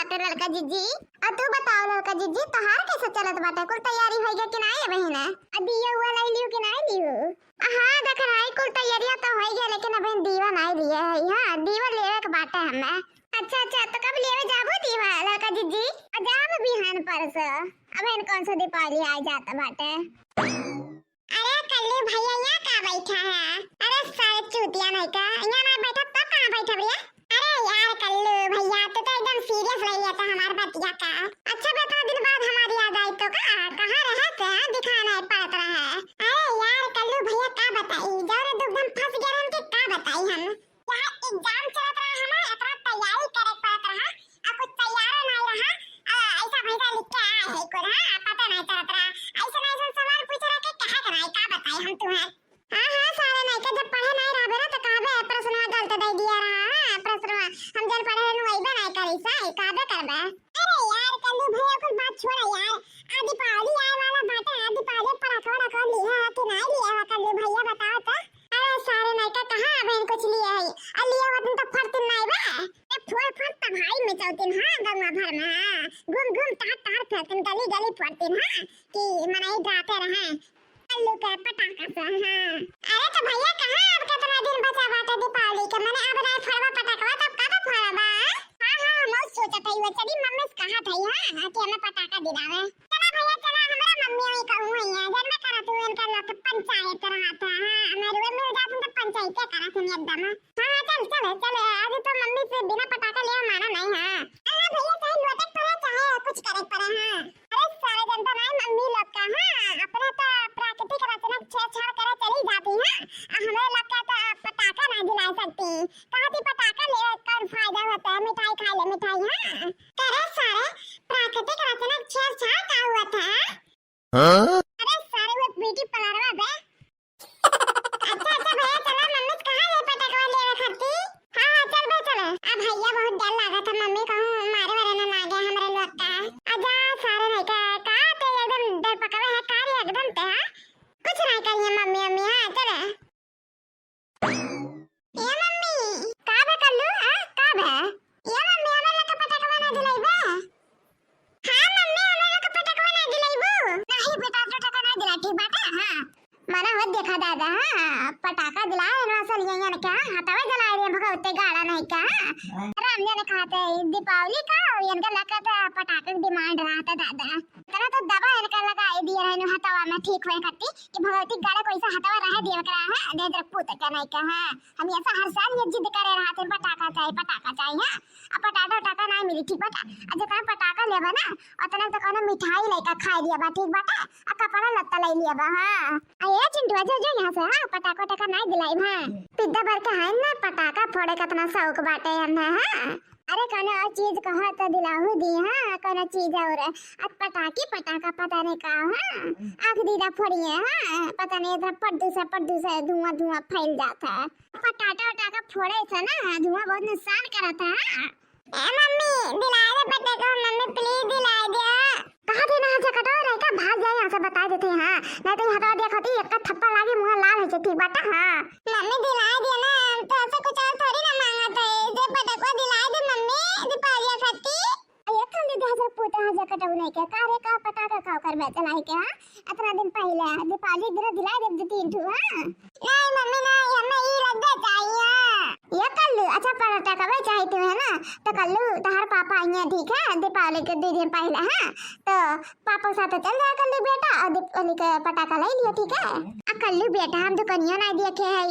बाटे लड़का जीजी। तू बताओ लड़का जीजी, तोहार कैसे चलत बाटे? कुल तैयारी हो गई कि नहीं है बहिना? दिया हुआ लाई लियो कि नहीं लियो? हां देख रही कुल तैयारियां तो हो गई, लेकिन अबे दीवा नहीं लिए है। हां दीवा लेवे के बाटे हमें। अच्छा तो कब लेवे जाबो दीवा लड़का जीजी? जाब बिहान परस। अबे कौन सा दीपावली आ जाता बाटे। अरे कल्लू भैया यहाँ का बैठा है? अरे सारे चूतिया नहीं का यहाँ ना बैठा तो कहाँ बैठा भैया? अरे यार कल्लू भैया तो एकदम सीरियस रही है तो हमारे बतिया का। अच्छा बेटा दिन बाद हमारी याद आई तो कहाँ रहे थे? दिखाना है पड़ता है। अरे यार कल्लू भैया का बताई जौरे दुगदम फंस गए उनके का बताई हम। यहाँ एग्जाम चलत रहा हमारा, इतना तैयारी करे पड़त रहा और कुछ तैयार नहीं रहा। ऐसा भैया लिख के आए है को रहा पता नहीं चलत रहा। ऐसा सवाल पूछ रहा कि कहा कराई का बताई हम तुम्हें। हां सारे नहीं के जब पढ़े नहीं रहबे ना तो कहबे प्रश्नवा गलत दे दिया रहा। प्रश्नवा हम जन पढ़े न वइबे नहीं करी सा कहबे करबे। अरे यार कल्लू भैया कुछ बात छोड़ यार। आदि पाली आए वाला बाटे, आदि पाले पराठा का लिया कि नहीं लिया है कल्लू भैया बताओ तो। अरे सारे नहीं का कहां बहन कुछ लिया है? लिया होतन तो फरतिन नहीं बे। फोड़ त भाई में चलतिन हां गंगा भर में घूम तार फरतिन गली गली फरतिन हां कि मनाई जाते रहे कल्लू का पटाखा से। हां अरे तो भैया कहां अब कितना दिन बचा बाटे दीपावली के? मैंने अब नहीं फड़वा पटाखा तब कब फड़वा? हां मैं सोचत हई वो चली मम्मी से कहा थई हां कि हमें पटाखा दिलावे। चला भैया चला, हमरा मम्मी वही कहूं है जन्म करा तू इनका लोग पंचायत रहा था। हां हमारे वो मिल जात तो पंचायत करा सुन एकदम। हां चल आज तो मम्मी से बिना पटाखा ले माना नहीं। हां भैया चाहे लोटक पड़े चाहे कुछ करे पड़े। हां अरे सारे जनता नहीं मम्मी लोग का हां अपने तो प्राकृतिक रचना छेड़छाड़ करे चली जाती है। हमें लगता तो पटाखा नहीं दिला सकती। कहती पटाखा ले कर फायदा होता है, मिठाई खा ले मिठाई। हां करे सारे प्राकृतिक रचना छेड़छाड़ का हुआ था। अरे सारे वो ब्यूटी पार्लर में अच्छा भैया चला मम्मी कहां ले पटाखा ले खाती। हां चल बे चल। अब भैया बहुत डर लगा था मम्मी कहूं मारे वाले ना आ गया हमारे लोग का। आजा सारे नहीं का तो एकदम डर पकड़े है कार एकदम ते कुछ नहीं करिए मम्मी हां चल। ये मम्मी का बे कल्लू का बे? ये मम्मी हमें लोग का पटाखा ना दिलाइबे? हां मम्मी हमें लोग का पटाखा ना दिलाइबो? नहीं बेटा पटाखा ना दिला ठीक बात है। हां मना मत देखा दादा। हां पटाखा दिलाए ना असल यहां ने क्या हटावे जला रे भगवते गाड़ा नहीं का। राम ने खाते दीपावली का इनका लगा था पटाखे की डिमांड रहा था दादा। करा तो दबा इनका लगा दिया है हटावा में ठीक होए करती कि भगवती गाड़ा कोई सा हटावा रह दिया करा है दे दे पुत का नहीं का। हां हम ऐसा हर साल ये जिद करे रहा थे पटाखा चाहिए। हां अब पटाखा नहीं मिली ठीक बात। आज का पटाखा लेबा ना उतना तो कोनो मिठाई लेके खा लिया बा ठीक बात। आ कपड़ा लत्ता ले लिया बा। हां ये चिंटू जो यहां से हां पटाखा नहीं दिलाई। हां पिद्दा भर के है ना पटाखा फोड़े कितना शौक बाटे हमें। हां अरे कोनो और चीज कहा तो दिलाहू दी। हां कोनो चीज और अब पटाखा पता नहीं का। हां आंख दीदा फोड़िए। हां पता नहीं इधर प्रदूषण धुआं फैल जाता है। पटाखा फोड़े से ना धुआं बहुत नुकसान करता है। ए मम्मी दिला दे पटाखा मम्मी प्लीज दिला दे। कहां थे ना जा कटो रे का भाग जाए यहां से बता देते। हां नहीं तो हटा दिया खाती एक का थप्पड़ लागे मुंह लाल है ठीक बात। हां मम्मी दिला दे ना तो ऐसे कुछ और थोड़ी ना मांगत है जे पटाखा दिला दे मम्मी दीपावली खाती। ये खाली 10,000 पुता जा कटो नहीं के कारे का पटाखा खाओ कर मैं चलाई के। हां इतना दिन पहले दीपावली दिन दिला दे 3 ठू। हां नहीं मम्मी नहीं हमें ई लड्डू चाहिए। ये कल्लू अच्छा पटाखा वे चाहिए तुम्हें ना तो कल्लू तहार पापा आइए ठीक है दीपावली के 2 दिन पहले। हां तो पापा साथ चल जा कल्लू बेटा और दीपावली का पटाखा ले लियो ठीक है। कल्लू बेटा हम दुकानिया नहीं देखे है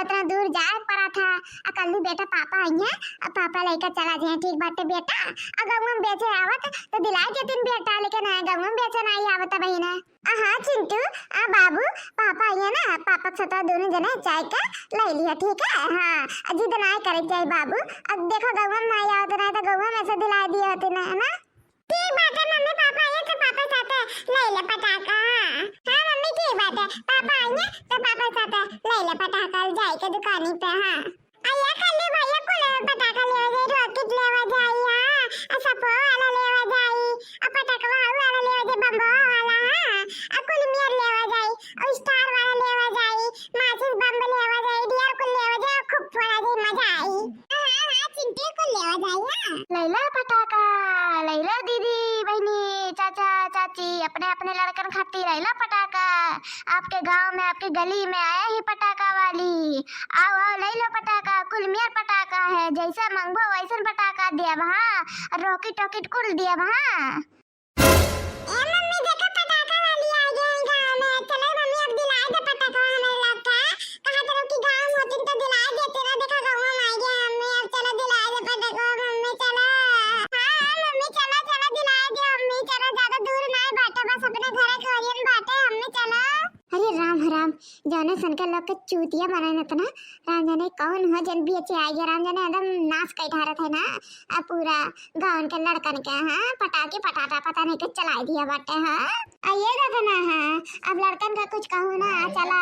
इतना दूर जाए पड़ा था। कल्लू बेटा पापा आइए पापा लेकर चला जाए ठीक बात है बेटा। अगर हम बेचे आवत तो दिला देतीन बेटा लेकिन गाँव में बेचे नहीं आवत बहिना। हां चिंटू बाबू पापा आइए ना पापा के साथ दोनों जने चाय का ले लिया ठीक है। हां जिद नहीं करे जाए बाबू। अब देखो गाँव में नहीं आवत नहीं तो गाँव में से दिला दिए होते ना ठीक बात है मम्मी पापा आइए तो पापा साथ ले ले पटाखा। हां मम्मी ठीक बात है पापा आइए तो पापा साथ ले ले पटाखा जाए के दुकानी पे। हां आइए कल्लू भैया को पटाखा ले जाए रॉकेट लेवा जाए। हां सपो वाला लेवा जाए पटाखा वाला लेवा जाए बम वाला। हां कुल मियर लेवा जाए और स्टार वाला लेवा जाए माचिस बम लेवा जाए डियर को लेवा जाए खूब थोड़ा जी मजा आई। हां चिंटू को लेवा जाए लैला पटाखा। आपके गली में आया ही पटाखा वाली। आओ आओ ले लो पटाखा, कुल मियर पटाखा है, जैसा मंगो वैसन पटाखा दिया हाँ, रॉकेट टॉकेट कुल दिया हाँ। मम्मी देखो पटाखा वाली आ गई गांव में। चलो मम्मी अब दिला दे पटाखा हमें लगता है। कहां तरफ की गांव होती तो दिला देते ना, देखो गांव में आ गया मम्मी। अब चलो दिला दे पटाखा मम्मी चलो। हां मम्मी चलो चलो दिला दे मम्मी चलो, ज्यादा दूर ना है बाटे, बस अपने घर के ओरियन बाटे मम्मी चलो। अरे राम राम, जाने सनका लोग के चूतिया बनाए न तना। राम जाने कौन हो जन बीचे आ गया, राम जाने एकदम नाच कई ठारत है ना। अब पूरा गांव के लड़कन के हां पटाखे पटाटा पता नहीं के चला दिया बाटे हां। आइए दादा ना हां, अब लड़कन का कुछ कहूं ना, चला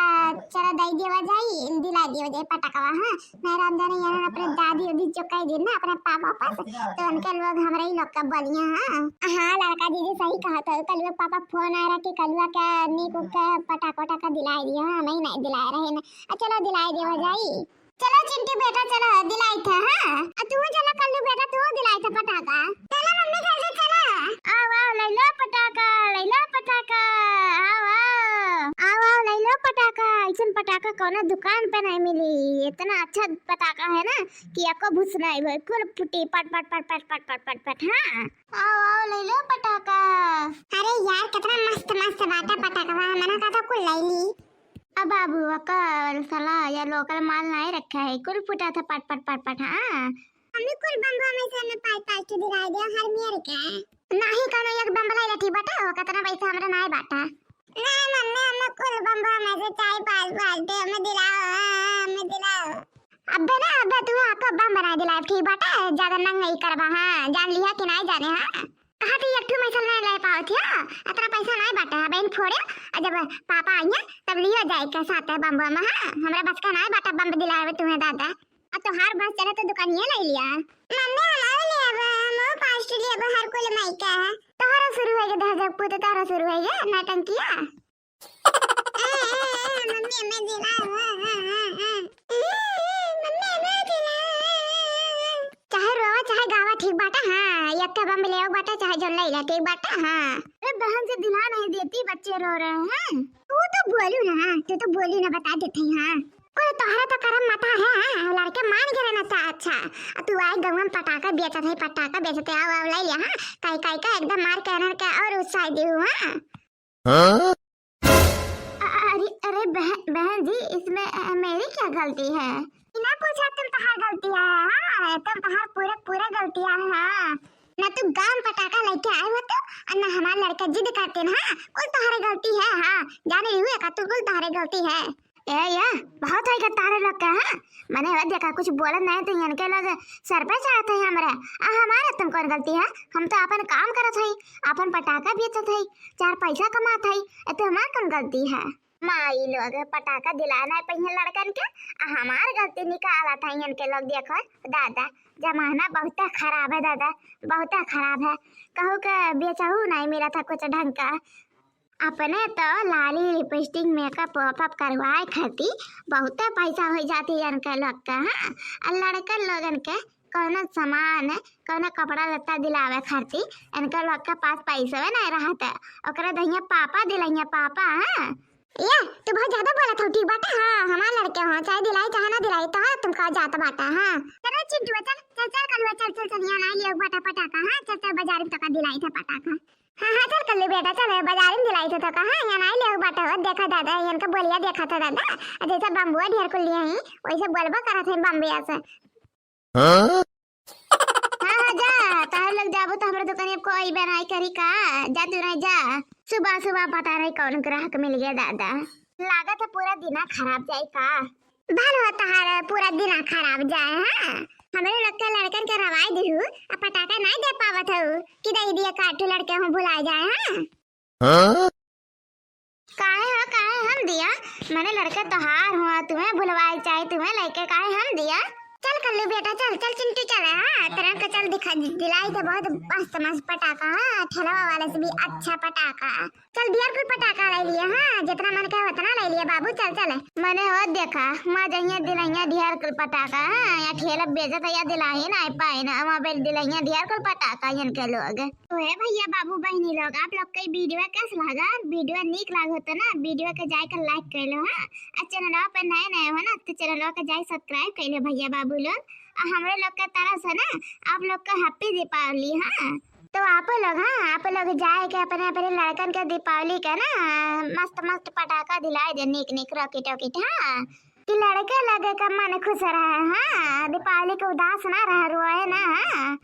चला दई देवा जाई, दिला देवा जाई पटाखा हां। मैं राम जाने यार अपने दादी उदी जो कह दिन ना अपने पापा पास, तो उनके लोग हमारे ही लोग का बलिया हां। हां लड़का दीदी सही कहा था, कल पापा फोन आ रहा कि कलवा का नीकू का पटाखा का दिलाई दिया हां, मैं नहीं दिला रहे ना। चलो दिलाई देवा जाई। चलो चिंटू बेटा चलो दिलाई था हां। तू चलो कल्लू बेटा तू दिलाई था पटाखा। चलो मम्मी जल्दी चलो। आओ आओ ले लो पटाखा, ले लो पटाखा। आओ आओ ले लो पटाखा। ऐसन पटाखा कोनो दुकान पे नहीं मिली। इतना अच्छा पटाखा है ना कि आपको भूस नहीं भाई, कुल फुटी पट पट पट पट पट पट पट पट हां। आओ आओ ले लो पटाखा। अरे यार कितना मस्त मस्त बाटा पटाखा, मैंने कहा था कुल ले ली। अब बाबू अकल साला या लोकल माल नहीं रखा है, कुल फुटा था पट पट पट पट हां। हमें कुल बम्बा में से में पाई पाई के दिला दे हर मेर के नहीं कनो एक बम्बा लाई लठी बाटा हो कितना पैसा हमरा नहीं बाटा। नहीं मम्मी हमें कुल बम्बा में से चाय पाल बाल्टे हमें दिलाओ। अबे ना अबे तू आका बम बना दिला ठीक बाटा, ज्यादा नंग नहीं करबा हां, जान लिया कि नहीं जाने हां। कहा तो एक ठो मैसल नहीं ले पाओ थिया, इतना पैसा नहीं बाटा बहन फोड़े। जब पापा आइया तब लियो जाए के साथ बम बम हां, हमरा बस का नहीं बाटा बम दिलावे तुम्हें दादा। अब तो हर बस चले तो दुकान ये ले लिया मम्मी हमारे लिए अब हम पास लिए अब हर कोई माई का तोहरा शुरू हो गया जब पुत तोहरा शुरू हो गया नाटंकिया। मम्मी मैं दिला चाहे रोवा चाहे गावा ठीक बाटा हां, एक का बम ले आओ बाटा चाहे जो ले ले ठीक बाटा हां। अरे बहन से दिला नहीं देती बच्चे रो रहे हैं। तू तो बोलू ना हां, तू तो बोली ना बता देती हां। कोई तोहरा तो करम मता है हां, लड़के मान के रहना था अच्छा। तू आए गंगम पटाखा बेचत है, पटाखा बेचते आओ आओ ले ले हां, काई काई का एकदम मार के रहना का और उत्साह दियो हां। अरे अरे बहन जी इसमें मेरी क्या गलती है? बिना पूछा तुम तहार गलती है हां, तुम तहार पूरा पूरा गलती है हां। ना तू गांव पटाखा लेके आए हो तो ना हमारे लड़का जिद करते ना हां, कुल तुम्हारी गलती है हां, जाने हुए का तू कुल तुम्हारी गलती है। ए या बहुत है का तारे लोग का हां, मैंने वो देखा कुछ बोला नहीं तो इनके लोग सर पे चढ़ते हैं हमरा। हमारा तुम कौन गलती है? हम तो अपन काम करत हई, अपन पटाखा बेचत हई, चार पैसा कमात हई, ए तो हमार कौन गलती है? माई लोग पटाखा दिलाना है पहिए लड़कन के, हमार गलती निकाला था इनके लोग। देखो दादा जमाना बहुत खराब है दादा, बहुत खराब है। कहूँ के बेचहू नहीं मिला था कुछ ढंग का। अपने तो लाली लिपस्टिक मेकअप वॉपअप करवाए खाती बहुत पैसा हो जाती है इनके लोग का हाँ। और लड़कन लोगन के कौन सामान कौन कपड़ा लत्ता दिलावे खाती इनके लोग के पास पैसा नहीं रहता, ओकरा दहिया पापा दिलाइया पापा हाँ। ये तू बहुत ज्यादा बोला था ठीक बात हाँ, हमारे लड़के हो चाहे दिलाई चाहे ना दिलाई तो हाँ तुम कहा जाता बाटा हाँ। चलो चिंटू चल चल चल कल चल चल चल यहाँ ना लियो बाटा पटाखा हाँ, चल चल बाजार में तो का दिलाई था पटाखा हाँ हाँ चल कल बेटा चल बाजार में दिलाई था तो कहा यहाँ ना लियो बाटा हो। देखा दादा इनका बोलिया देखा था दादा जैसा बम्बुआ ढेर को लिया ही वैसे बोलबा करा थे बम्बिया से हाँ हाँ जा तार लग जाबो तो हमारे दुकान को आई बनाई करी का जा तू नहीं जा। सुबह सुबह पता नहीं कौन ग्राहक मिल गया दादा, लागत है पूरा दिन खराब जाए का। भल होता है पूरा दिन खराब जाए हाँ, हमारे लगता लड़कन के रवाई दिहू पटाखा नहीं दे पावत हूँ कि दही दिए काटू लड़के हूँ भुला जाए हाँ। काहे हम दिया मैंने लड़के तोहार हुआ तुम्हें भुलवाई चाहे तुम्हें लेके काहे हम दिया चल कल्लू बेटा चल चल चिंटू चल हाँ तेरा का चल दिखा दिलाई तो बहुत मस्त मस्त पटाखा हाँ ठेलवा वाले से भी अच्छा पटाखा चल दिया कुल पटाखा ले लिया हाँ जितना मन का उतना ले लिया बाबू चल चल मैंने हो देखा माँ जहिया दिलाइया ढेर कुल पटाखा हाँ या ठेला बेचत या दिलाई ना पाए ना वहाँ पे दिलाइया ढेर कुल पटाखा इनके लोग तो है भैया बाबू बहनी लोग आप लोग कई वीडियो कैसे लगा वीडियो निक लाग होता ना वीडियो के जाकर लाइक कर लो हाँ चैनल पे नए नए हो ना तो चैनल के जाए सब्सक्राइब कर लो भैया बाबू लोग हमारे लोग का तरफ से ना आप लोग का हैप्पी दीपावली हाँ तो आप लोग जाए के अपने अपने लड़कन के दीपावली का ना मस्त मस्त पटाखा दिलाए दे निक निक रॉकेट वॉकेट हाँ कि लड़के लगे का मन खुश रहा हाँ दीपावली को उदास ना रहा रोए ना हाँ